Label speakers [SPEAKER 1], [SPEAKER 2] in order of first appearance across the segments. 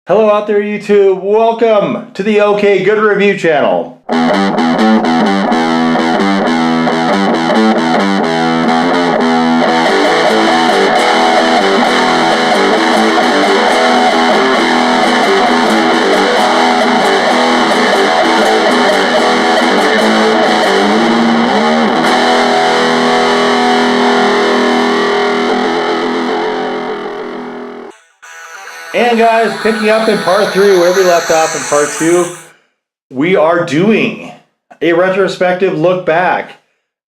[SPEAKER 1] Hello out there, YouTube. Welcome to the OK Good Review channel. And guys, picking up in part 3 where we left off in part 2, we are doing a retrospective look back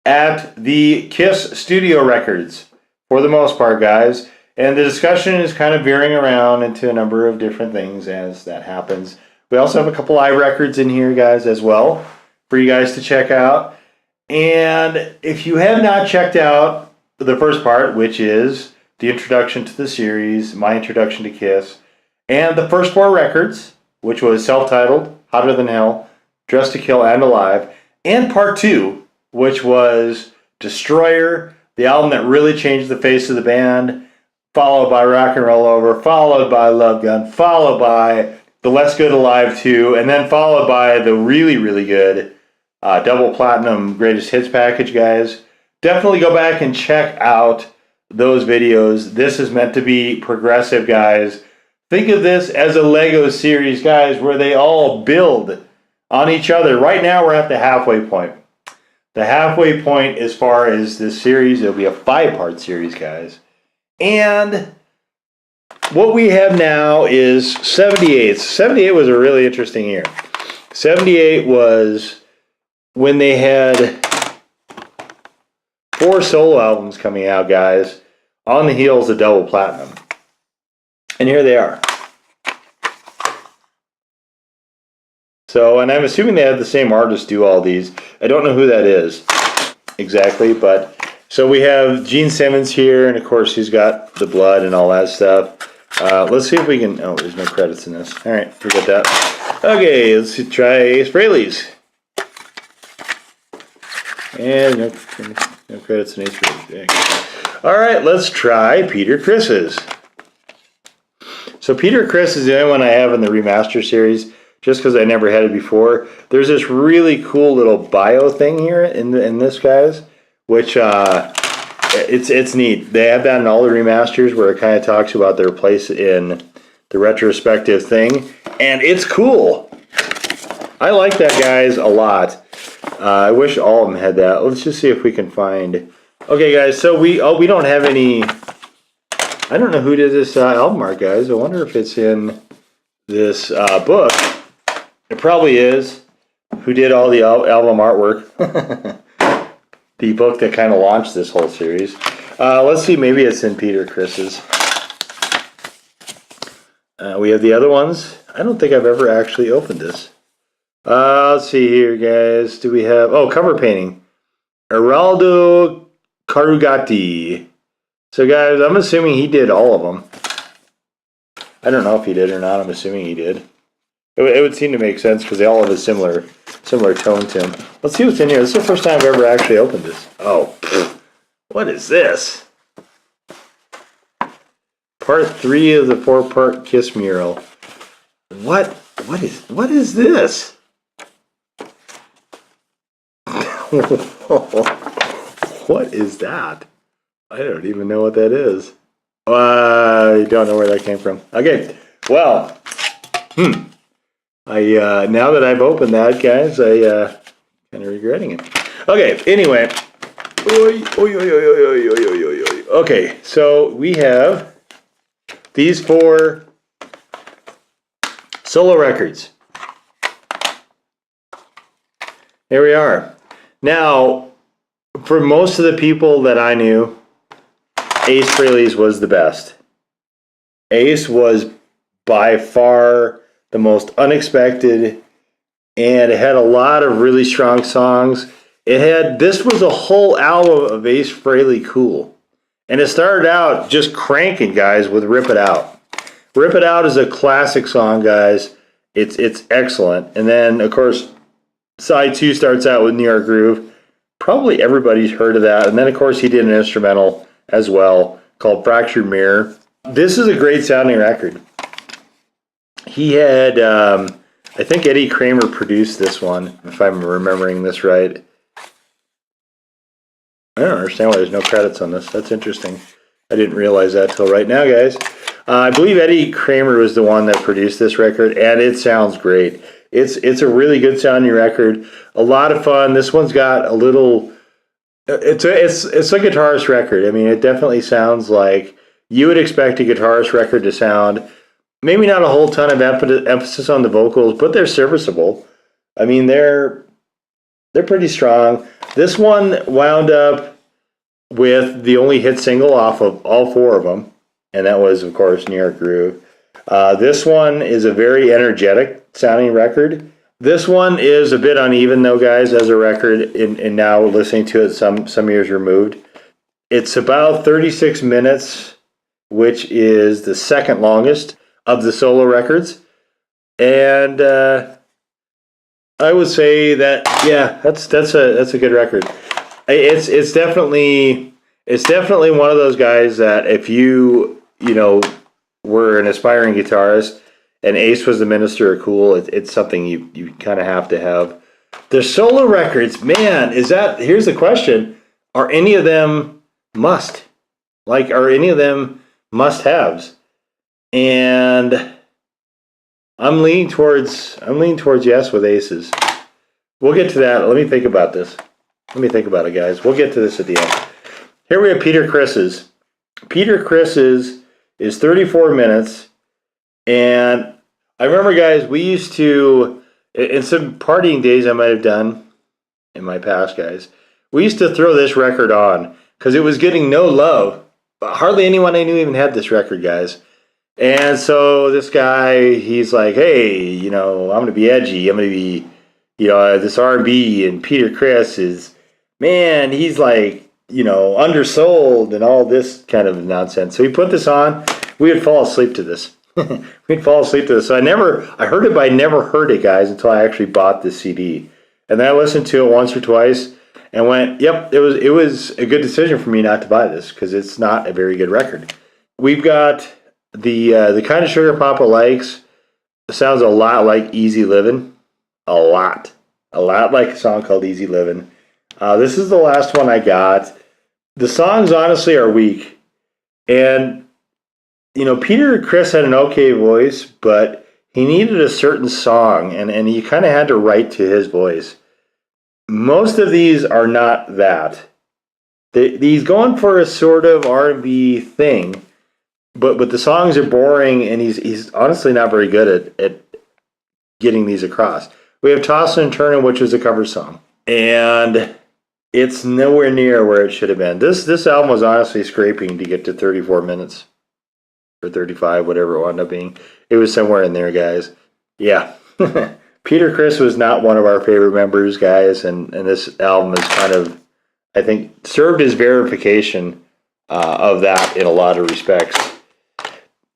[SPEAKER 1] at the Kiss studio records for the most part, guys. And the discussion is kind of veering around into a number of different things as that happens. We also have a couple live records in here, guys, as well for you guys to check out. And if you have not checked out the first part, which is the introduction to the series, my introduction to Kiss, and the first 4 records, which was self-titled, Hotter Than Hell, Dressed to Kill, and Alive, and part 2, which was Destroyer, the album that really changed the face of the band, followed by Rock and Roll Over, followed by Love Gun, followed by the Less Good Alive 2, and then followed by the really, really good double platinum greatest hits package, guys. Definitely go back and check out those videos. This is meant to be progressive, guys. Think of this as a Lego series, guys, where they all build on each other. Right now, we're at the halfway point. The halfway point as far as this series, it'll be a 5-part series, guys. And what we have now is 78. 78 was a really interesting year. 78 was when they had 4 solo albums coming out, guys, on the heels of double platinum. And here they are. So, and I'm assuming they had the same artist do all these. I don't know who that is exactly, but so we have Gene Simmons here, and of course he's got the blood and all that stuff. Let's see if we can, oh, there's no credits in this. All right, forget that. Okay, let's try Ace Frehley's. And no credits in Ace Frehley's. All right, let's try Peter Criss's. So Peter Criss is the only one I have in the remaster series, just because I never had it before. There's this really cool little bio thing here in this, guys, which it's neat. They have that in all the remasters where it kind of talks about their place in the retrospective thing, and it's cool. I like that, guys, a lot. I wish all of them had that. Let's just see if we can find. Okay, guys. So we don't have any. I don't know who did this album art, guys. I wonder if it's in this book. It probably is. Who did all the album artwork? The book that kind of launched this whole series. Let's see. Maybe it's in Peter Criss's. We have the other ones. I don't think I've ever actually opened this. Let's see here, guys. Do we have... Oh, cover painting. Eraldo Carugati. So, guys, I'm assuming he did all of them. I don't know if he did or not. I'm assuming he did. It would seem to make sense because they all have a similar tone to them. Let's see what's in here. This is the first time I've ever actually opened this. Oh, what is this? Part 3 of the 4-part Kiss mural. What is this? What is that? I don't even know what that is. I don't know where that came from. Okay, well, now that I've opened that, guys, I kind of regretting it. Okay, anyway. Okay, so we have these 4 solo records. Here we are. Now, for most of the people that I knew, Ace Frehley's was the best. Ace was by far the most unexpected, and it had a lot of really strong songs. This was a whole album of Ace Frehley cool. And it started out just cranking, guys, with Rip It Out. Rip It Out is a classic song, guys. It's excellent. And then, of course, side 2 starts out with New York Groove. Probably everybody's heard of that. And then, of course, he did an instrumental as well called Fractured Mirror. This is a great sounding record. he had, I think Eddie Kramer produced this one, if I'm remembering this right. I don't understand why there's no credits on this. That's interesting. I didn't realize that till right now, guys. I believe Eddie Kramer was the one that produced this record, and it sounds great. It's a really good sounding record. A lot of fun. This one's got a little. It's a guitarist record. I mean, it definitely sounds like you would expect a guitarist record to sound. Maybe not a whole ton of emphasis on the vocals, but they're serviceable. I mean, they're pretty strong. This one wound up with the only hit single off of all four of them, and that was, of course, New York Groove. This one is a very energetic sounding record. This one is a bit uneven, though, guys, as a record, and now listening to it some years removed. It's about 36 minutes, which is the second longest of the solo records. And I would say that, yeah, that's a good record. It's definitely one of those guys that if you were an aspiring guitarist and Ace was the Minister of Cool, it's something you kind of have to have. The solo records, man, here's the question: are any of them must? Like, are any of them must-haves? And I'm leaning towards yes with Aces. We'll get to that. Let me think about this. Let me think about it, guys. We'll get to this at the end. Here we have Peter Criss's. Peter Criss's is 34 minutes. And I remember, guys, we used to, in some partying days I might have done in my past, guys, we used to throw this record on because it was getting no love. Hardly anyone I knew even had this record, guys. And so this guy, he's like, hey, I'm going to be edgy. I'm going to be, this R&B. And Peter Criss is, man, he's like, undersold and all this kind of nonsense. So he put this on. We would fall asleep to this. We'd fall asleep to this. So I heard it, but I never heard it, guys, until I actually bought this CD. And then I listened to it once or twice and went, yep, it was a good decision for me not to buy this because it's not a very good record. We've got the kind of sugar Papa likes. Sounds a lot like Easy Livin'. A lot like a song called Easy Livin'. This is the last one I got. The songs honestly are weak. And, Peter Criss had an okay voice, but he needed a certain song, and he kind of had to write to his voice. Most of these are not that. He's going for a sort of R&B thing, but the songs are boring, and he's honestly not very good at getting these across. We have Tossin' and Turnin', which is a cover song, and it's nowhere near where it should have been. This album was honestly scraping to get to 34 minutes, or 35, whatever it wound up being. It was somewhere in there, guys. Yeah. Peter Criss was not one of our favorite members, guys, and this album is kind of, I think, served as verification of that in a lot of respects.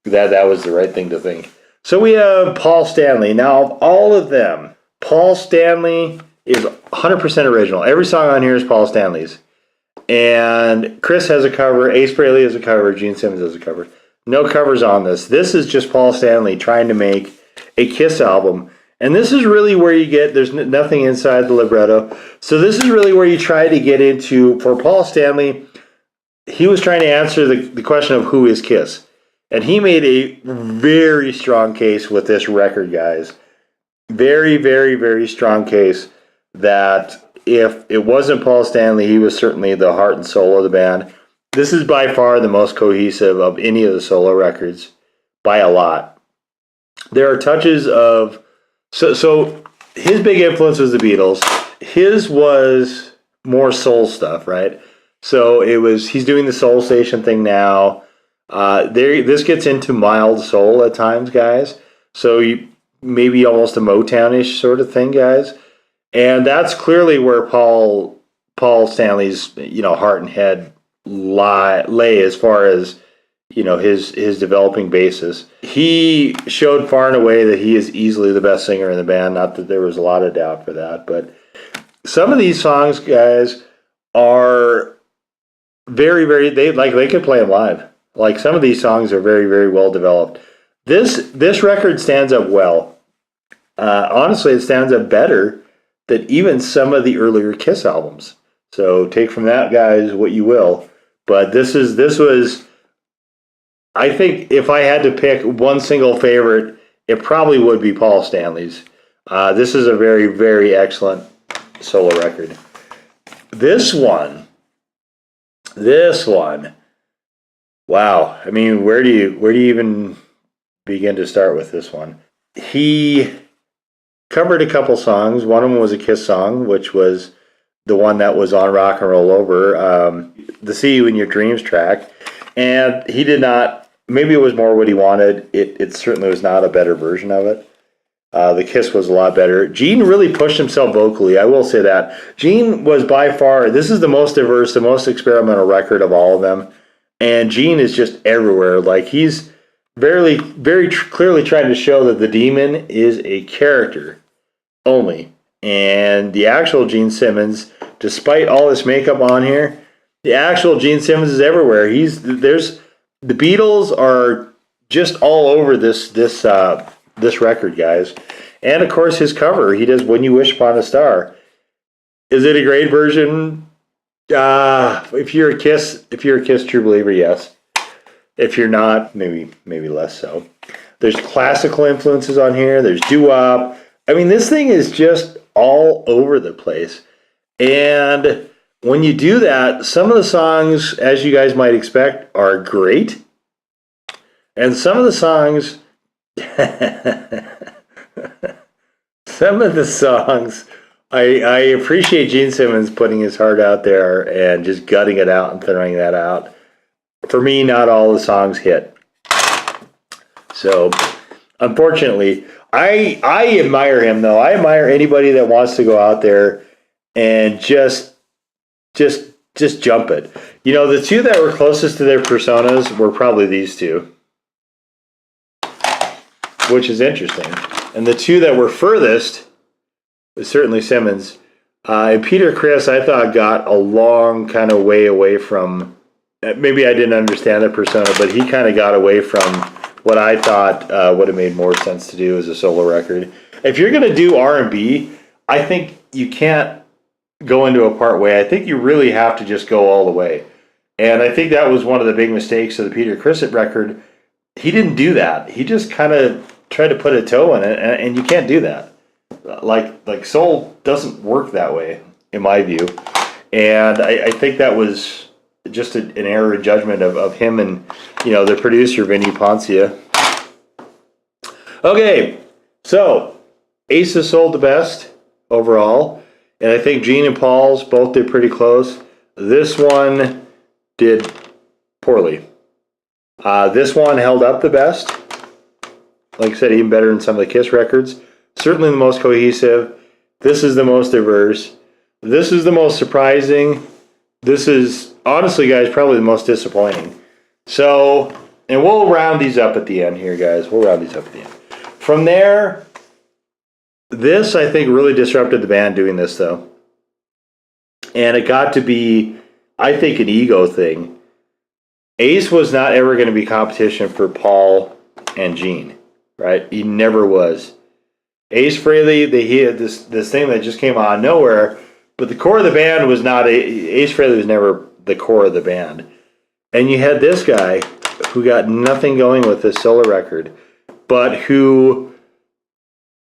[SPEAKER 1] That was the right thing to think. So we have Paul Stanley. Now, of all of them, Paul Stanley is 100% original. Every song on here is Paul Stanley's. And Chris has a cover, Ace Frehley has a cover, Gene Simmons has a cover. No covers on this. This is just Paul Stanley trying to make a Kiss album. And this is really where you get, there's nothing inside the libretto. So this is really where you try to get into, for Paul Stanley, he was trying to answer the question of who is Kiss. And he made a very strong case with this record, guys. Very, very, very strong case that if it wasn't Paul Stanley, he was certainly the heart and soul of the band. This is by far the most cohesive of any of the solo records, by a lot. There are touches of... So his big influence was the Beatles. His was more soul stuff, right? So he's doing the Soul Station thing now. This gets into mild soul at times, guys. So maybe almost a Motown-ish sort of thing, guys. And that's clearly where Paul Stanley's heart and head lay as far as his developing basis. He showed far and away that he is easily the best singer in the band. Not that there was a lot of doubt for that, but some of these songs, guys, are very, very. They could play them live. Like, some of these songs are very, very well developed. This record stands up well. Honestly, it stands up better than even some of the earlier Kiss albums. So take from that, guys, what you will. But this was, I think, if I had to pick one single favorite, it probably would be Paul Stanley's. This is a very, very excellent solo record. This one, wow. I mean, where do you even begin to start with this one? He covered a couple songs. One of them was a Kiss song, which was the one that was on Rock and Roll Over, the See You in Your Dreams track. And he did not, maybe it was more what he wanted. It certainly was not a better version of it. The Kiss was a lot better. Gene really pushed himself vocally, I will say that. Gene was by far, this is the most diverse, the most experimental record of all of them. And Gene is just everywhere. Like, he's very clearly trying to show that the Demon is a character only. And the actual Gene Simmons, despite all this makeup on here, the actual Gene Simmons is everywhere. The Beatles are just all over this record, guys. And of course his cover, he does When You Wish Upon a Star. Is it a great version? If you're a Kiss true believer, yes. If you're not, maybe less so. There's classical influences on here. There's doo-wop. I mean, this thing is just all over the place. And when you do that, some of the songs, as you guys might expect, are great. And some of the songs, I appreciate Gene Simmons putting his heart out there and just gutting it out and throwing that out. For me, not all the songs hit. So, unfortunately, I admire him, though. I admire anybody that wants to go out there and just jump it. You know, the two that were closest to their personas were probably these two, which is interesting. And the two that were furthest was certainly Simmons. And Peter Criss, I thought, got a long kind of way away from, maybe I didn't understand the persona, but he kind of got away from what I thought would have made more sense to do as a solo record. If you're going to do R&B, I think you can't go into a part way. I think you really have to just go all the way. And I think that was one of the big mistakes of the Peter Criss record. He didn't do that. He just kind of tried to put a toe in it, and you can't do that. Like soul doesn't work that way, in my view. And I think that was just an error in judgment of him and, the producer, Vinny Poncia. Okay, so Aces sold the best overall, and I think Gene and Paul's both did pretty close. This one did poorly. This one held up the best. Like I said, even better than some of the Kiss records. Certainly the most cohesive. This is the most diverse. This is the most surprising. This is, honestly, guys, probably the most disappointing. So, and we'll round these up at the end here, guys. We'll round these up at the end. From there, this, I think, really disrupted the band doing this, though. And it got to be, I think, an ego thing. Ace was not ever going to be competition for Paul and Gene, right? He never was. Ace Frehley, he had this thing that just came out of nowhere, but the core of the band was not, Ace Frehley was never the core of the band. And you had this guy who got nothing going with this solo record, but who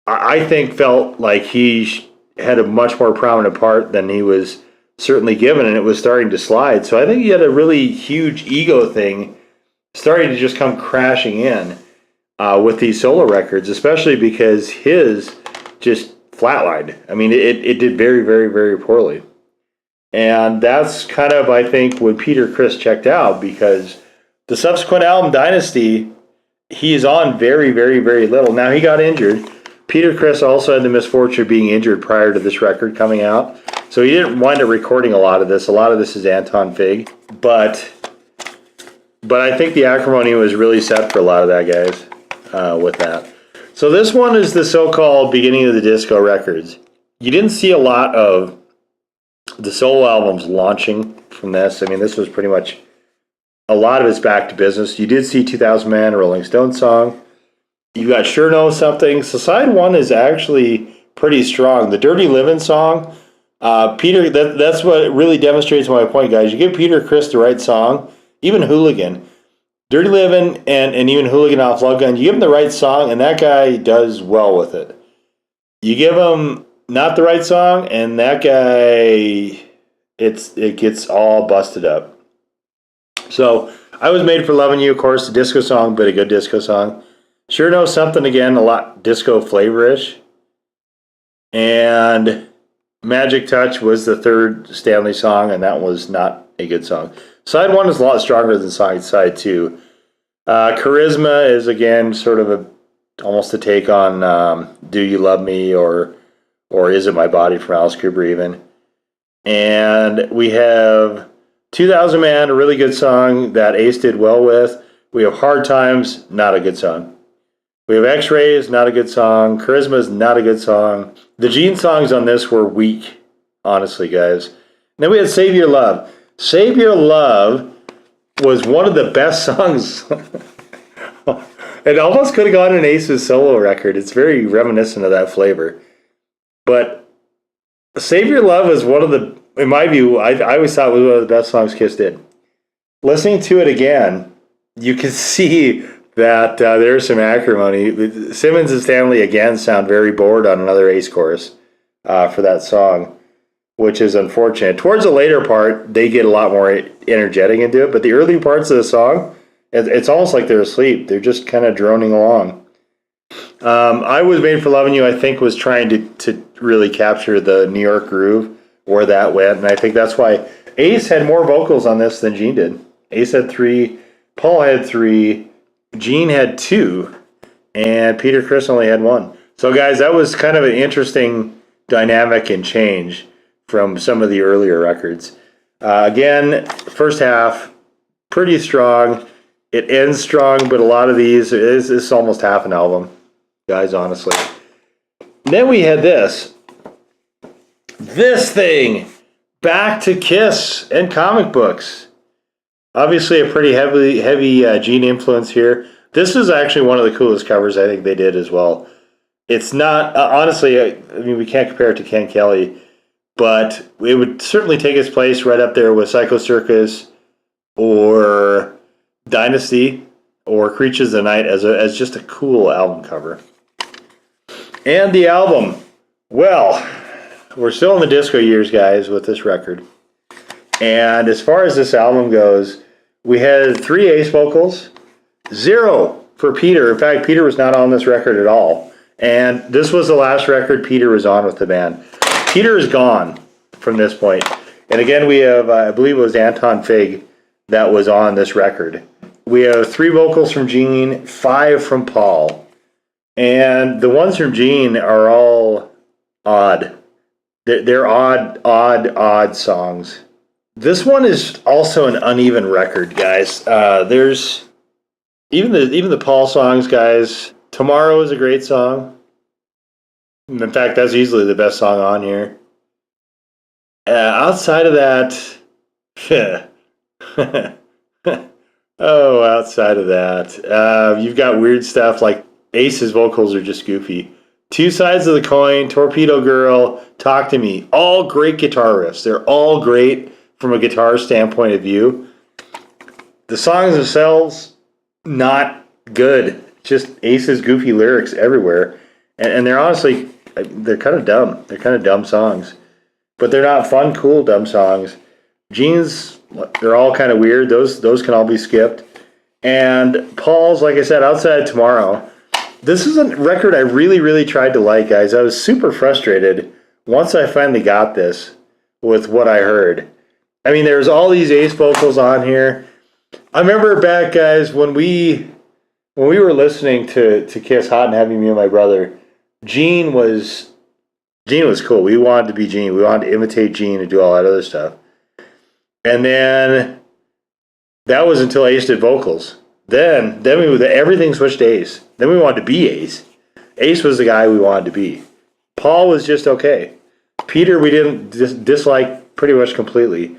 [SPEAKER 1] I think felt like he had a much more prominent part than he was certainly given, and it was starting to slide. So I think he had a really huge ego thing starting to just come crashing in with these solo records, especially because his just flatlined. I mean, it did very, very, very poorly. And that's kind of, I think, when Peter Criss checked out, because the subsequent album, Dynasty, he is on very, very, very little. Now, he got injured. Peter Criss also had the misfortune of being injured prior to this record coming out. So he didn't wind up recording a lot of this. A lot of this is Anton Fig. But I think the acrimony was really set for a lot of that, guys, with that. So this one is the so-called beginning of the disco records. You didn't see a lot of the solo albums launching from this. I mean, this was pretty much, a lot of it's back to business. You did see 2000 Man, a Rolling Stones song. You got Sure Know Something. So side one is actually pretty strong. The Dirty Livin' song, Peter, that's what really demonstrates my point, guys. You give Peter Criss the right song, even Hooligan. Dirty Livin' and even Hooligan off Love Gun, you give him the right song, and that guy does well with it. You give him not the right song, and that guy, it gets all busted up. So I Was Made for Loving You, of course, a disco song, but a good disco song. Sure Know Something, again, a lot disco flavorish. And Magic Touch was the third Stanley song, and that was not a good song. Side one is a lot stronger than side two. Charisma is, again, sort of almost a take on Do You Love Me or Is It My Body from Alice Cooper even. And we have 2000 Man, a really good song that Ace did well with. We have Hard Times, not a good song. We have X-Rays, not a good song. Charisma is not a good song. The Gene songs on this were weak, honestly, guys. And then we had Save Your Love. Save Your Love was one of the best songs. It almost could have gone an Ace's solo record. It's very reminiscent of that flavor. But Save Your Love is one of the, in my view, I always thought it was one of the best songs Kiss did. Listening to it again, you can see that there's some acrimony. Simmons and Stanley again sound very bored on another Ace chorus for that song, which is unfortunate. Towards the later part, they get a lot more energetic into it, but the early parts of the song, it's almost like they're asleep. They're just kind of droning along. I Was Made for Loving You, I think, was trying to really capture the New York groove, where that went, and I think that's why Ace had more vocals on this than Gene did. Ace had 3, Paul had 3, Gene had 2, and Peter Criss only had 1. So, guys, that was kind of an interesting dynamic and change from some of the earlier records. Again, first half, pretty strong. It ends strong, but a lot of these, it's almost half an album, guys, honestly. And then we had this thing, Back to Kiss and comic books. Obviously, a pretty heavy Gene influence here. This is actually one of the coolest covers I think they did as well. It's not, honestly, I mean, we can't compare it to Ken Kelly, but it would certainly take its place right up there with Psycho Circus or Dynasty or Creatures of the Night as just a cool album cover. And the album, well, we're still in the disco years, guys, with this record. And as far as this album goes, we had 3 Ace vocals, 0 for Peter. In fact, Peter was not on this record at all. And this was the last record Peter was on with the band. Peter is gone from this point. And again, we have, I believe it was Anton Fig that was on this record. We have 3 vocals from Gene, 5 from Paul. And the ones from Gene are all odd. They're odd songs. This one is also an uneven record, guys. There's even the Paul songs, guys. Tomorrow is a great song. In fact, that's easily the best song on here. Outside of that, outside of that, you've got weird stuff like Ace's vocals are just goofy. Two Sides of the Coin, Torpedo Girl, Talk to Me. All great guitar riffs. They're all great from a guitar standpoint of view. The songs themselves, not good. Just Ace's goofy lyrics everywhere. And they're honestly, they're kind of dumb. They're kind of dumb songs. But they're not fun, cool, dumb songs. Gene's, they're all kind of weird. Those can all be skipped. And Paul's, like I said, Outside of Tomorrow. This is a record I really, really tried to like, guys. I was super frustrated once I finally got this with what I heard. I mean, there's all these Ace vocals on here. I remember back, guys, when we were listening to Kiss Hot and Heavy, me and my brother, Gene was cool. We wanted to be Gene. We wanted to imitate Gene and do all that other stuff. And then that was until Ace did vocals. Then everything switched to Ace. Then we wanted to be Ace. Ace was the guy we wanted to be. Paul was just okay. Peter we didn't dislike pretty much completely.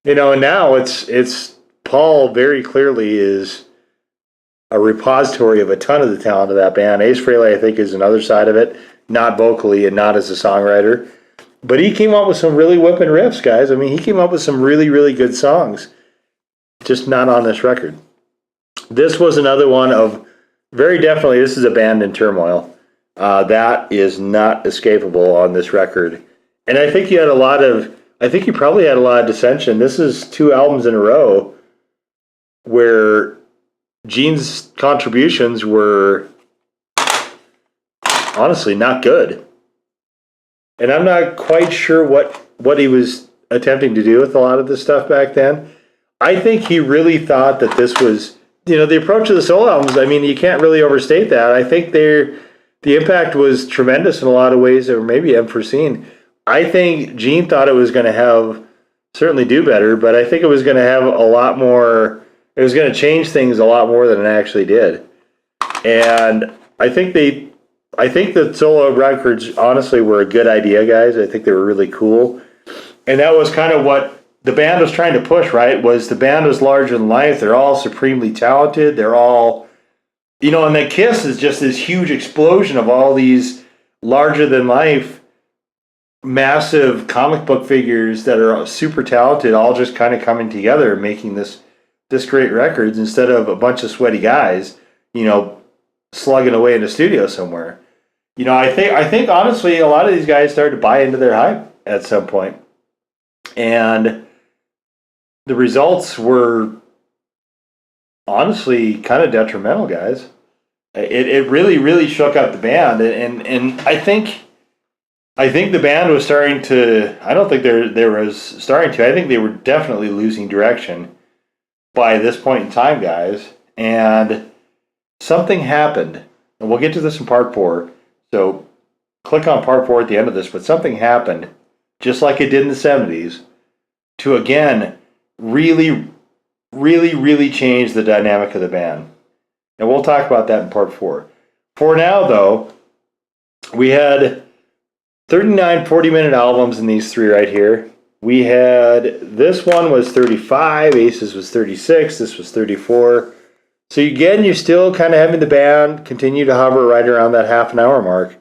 [SPEAKER 1] You know, and now it's Paul very clearly is a repository of a ton of the talent of that band. Ace Frehley, I think, is another side of it, not vocally and not as a songwriter. But he came up with some really whipping riffs, guys. I mean, he came up with some really, really good songs, just not on this record. This was another one of, very definitely, this is a band in turmoil. That is not escapable on this record. And I think you probably had a lot of dissension. This is 2 albums in a row where Gene's contributions were honestly not good. And I'm not quite sure what he was attempting to do with a lot of this stuff back then. I think he really thought that this was, the approach of the solo albums, I mean, you can't really overstate that. I think the impact was tremendous in a lot of ways that were maybe unforeseen. I think Gene thought it was going to certainly do better, but I think it was going to have a lot more, it was going to change things a lot more than it actually did. And I think the solo records honestly were a good idea, guys. I think they were really cool. And that was kind of what the band was trying to push, right? Was the band was larger than life. They're all supremely talented. They're all, and then Kiss is just this huge explosion of all these larger than life, massive comic book figures that are super talented, all just kind of coming together and making this great records instead of a bunch of sweaty guys, slugging away in a studio somewhere. I think honestly, a lot of these guys started to buy into their hype at some point. And the results were honestly kind of detrimental, guys. It really, really shook up the band. And I think the band was starting to, I don't think there was starting to, I think they were definitely losing direction by this point in time, guys. And something happened. And we'll get to this in part 4. So click on part 4 at the end of this, but something happened, just like it did in the 70s, to again really, really, really change the dynamic of the band. And we'll talk about that in part 4. For now, though, we had 39 40-minute albums in these 3 right here. We had, this one was 35, Aces was 36, this was 34. So again, you're still kind of having the band continue to hover right around that half an hour mark.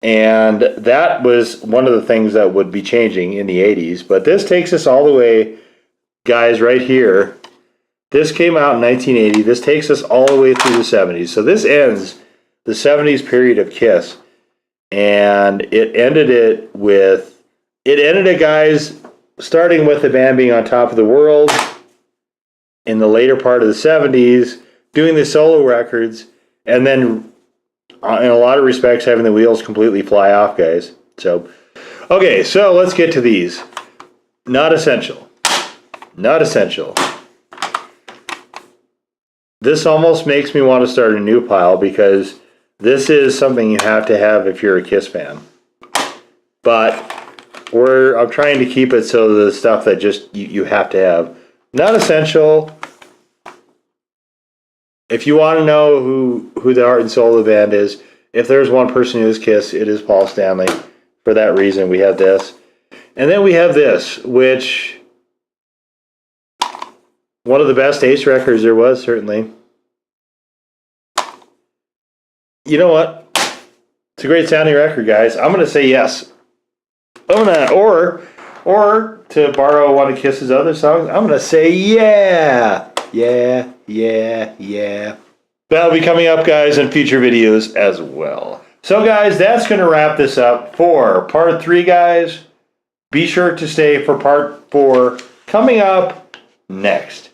[SPEAKER 1] And that was one of the things that would be changing in the 80s. But this takes us all the way, guys, right here. This came out in 1980. This takes us all the way through the 70s. So this ends the 70s period of Kiss. And it ended it, guys, starting with the band being on top of the world in the later part of the 70s, doing the solo records, and then in a lot of respects having the wheels completely fly off, guys. So, okay, so let's get to these. Not essential. Not essential. This almost makes me want to start a new pile because this is something you have to have if you're a Kiss fan. But I'm trying to keep it so the stuff that just you have to have. Not essential. If you want to know who the heart and soul of the band is, if there's one person who is Kiss, it is Paul Stanley. For that reason, we have this. And then we have this, which one of the best Ace records there was, certainly. You know what? It's a great sounding record, guys. I'm going to say yes. Or to borrow one of Kiss's other songs, I'm going to say yeah. Yeah. That'll be coming up, guys, in future videos as well. So, guys, that's going to wrap this up for part 3, guys. Be sure to stay for part 4 coming up next.